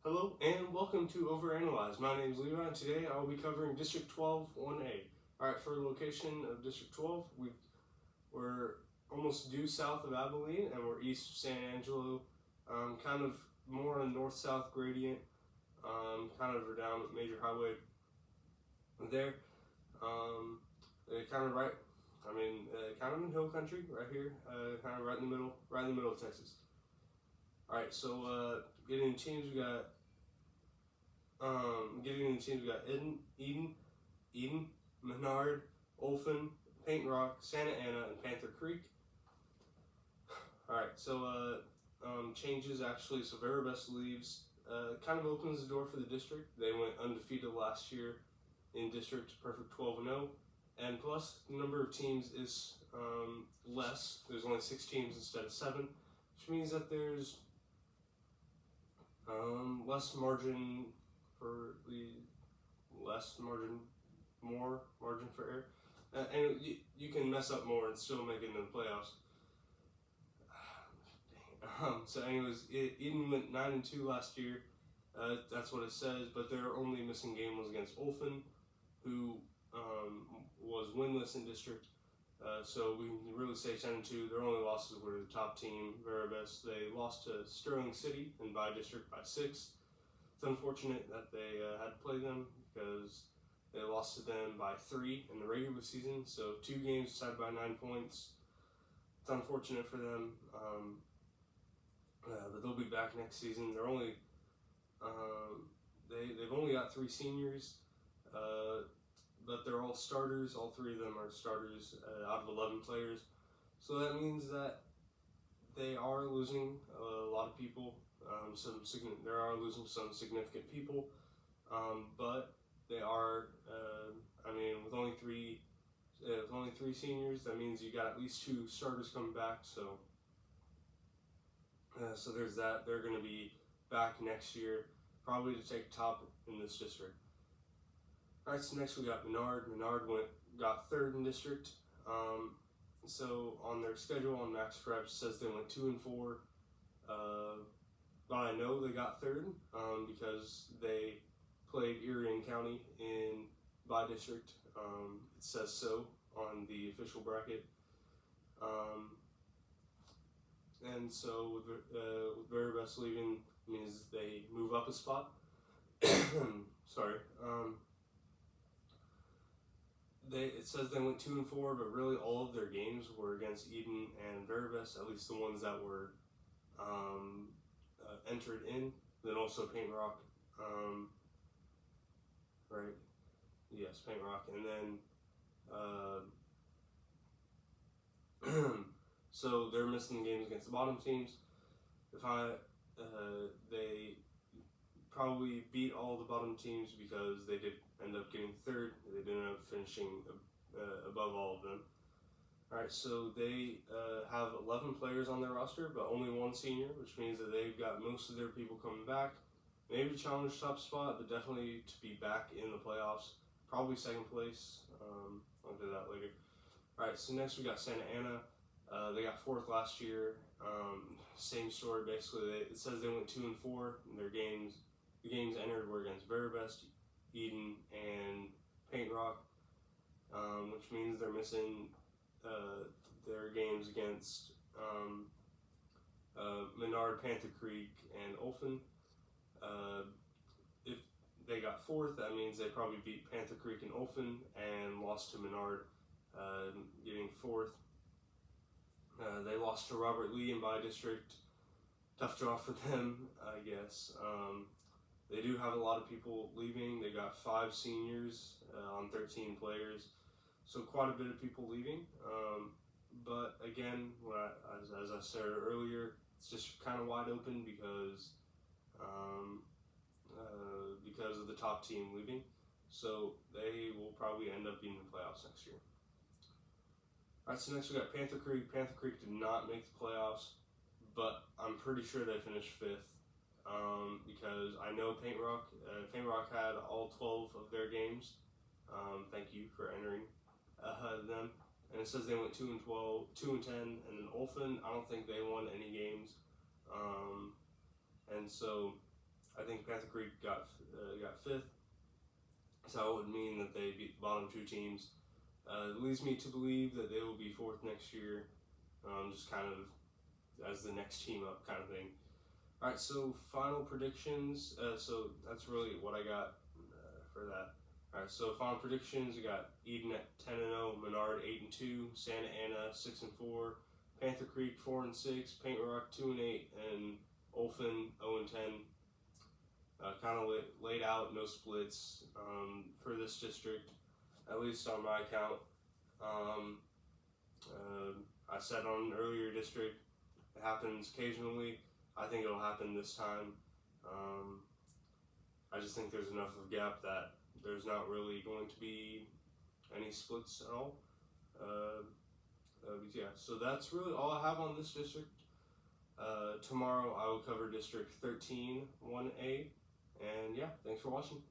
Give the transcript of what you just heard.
Hello and welcome to Overanalyze. My name is Levi and today I will be covering District 12 1A. Alright, for the location of District 12, we're almost due south of Abilene and we're east of San Angelo, kind of more on a north-south gradient, kind of down Major Highway there. Kind of kind of in hill country right here, kind of right in the middle of Texas. Alright, so getting into teams, we got Eden, Menard, Olphin, Paint Rock, Santa Ana, and Panther Creek. Alright, so changes actually. So Veribest leaves, kind of opens the door for the district. They went undefeated last year in district, perfect 12-0, and plus the number of teams is less. There's only 6 teams instead of 7, which means that there's less margin for more margin for error, and you can mess up more and still make it into the playoffs. So anyways, Eden went 9-2 last year. That's what it says, but their only missing game was against Olphin, who was winless in district. So we can really say 10-2. Their only losses were the top team, Veribest. They lost to Sterling City and by district by 6. It's unfortunate that they had to play them because they lost to them by 3 in the regular season. So 2 games decided by 9 points. It's unfortunate for them, but they'll be back next season. They're only they've only got 3 seniors. But they're all starters. All 3 of them are starters out of 11 players. So that means that they are losing a lot of people. They are losing some significant people, but they are. With only 3 seniors, that means you got at least 2 starters coming back. So there's that. They're going to be back next year, probably to take top in this district. Alright, so next we got Menard. Menard got 3rd in district. So on their schedule on Max Preps says they went 2-4. But I know they got 3rd because they played Erie County by district. It says so on the official bracket. And so with Veribest leaving means they move up a spot. Sorry. It says they went 2-4, but really all of their games were against Eden and Veribest, at least the ones that were entered in. Then also Paint Rock, right? Yes, Paint Rock, and then so they're missing the games against the bottom teams. They probably beat all the bottom teams because they did end up getting 3rd. They didn't end up finishing above all of them. Alright, so they have 11 players on their roster, but only 1 senior, which means that they've got most of their people coming back. Maybe to challenge top spot, but definitely to be back in the playoffs. Probably 2nd place. I'll do that later. Alright, so next we got Santa Ana. They got 4th last year. Same story basically. It says they went 2-4 in their games. The games entered were against Veribest, Eden, and Paint Rock, which means they're missing their games against Menard, Panther Creek, and Olphin. If they got 4th, that means they probably beat Panther Creek and Olphin and lost to Menard, getting 4th. They lost to Robert Lee in by district. Tough draw for them, I guess. They do have a lot of people leaving. They got 5 seniors on 13 players, so quite a bit of people leaving. But again, as I said earlier, it's just kind of wide open because of the top team leaving. So they will probably end up being in the playoffs next year. Alright, so next we got Panther Creek. Panther Creek did not make the playoffs, but I'm pretty sure they finished 5th. Because I know Paint Rock had all 12 of their games. Thank you for entering them. And it says they went 2-12, 2-10, and then Olphin, I don't think they won any games. And so I think Panther Creek got 5th, so it would mean that they beat the bottom 2 teams. It leads me to believe that they will be 4th next year, just kind of as the next team up kind of thing. All right, so final predictions. So that's really what I got for that. All right, so final predictions. We got Eden at 10-0, Menard 8-2, Santa Ana 6-4, Panther Creek 4-6, Paint Rock 2-8, and Olfen 0-10. Kind of laid out, no splits for this district, at least on my account. I said on an earlier district, it happens occasionally. I think it'll happen this time. I just think there's enough of a gap that there's not really going to be any splits at all. But yeah, so that's really all I have on this district. Tomorrow I will cover District 13, 1A. And yeah, thanks for watching.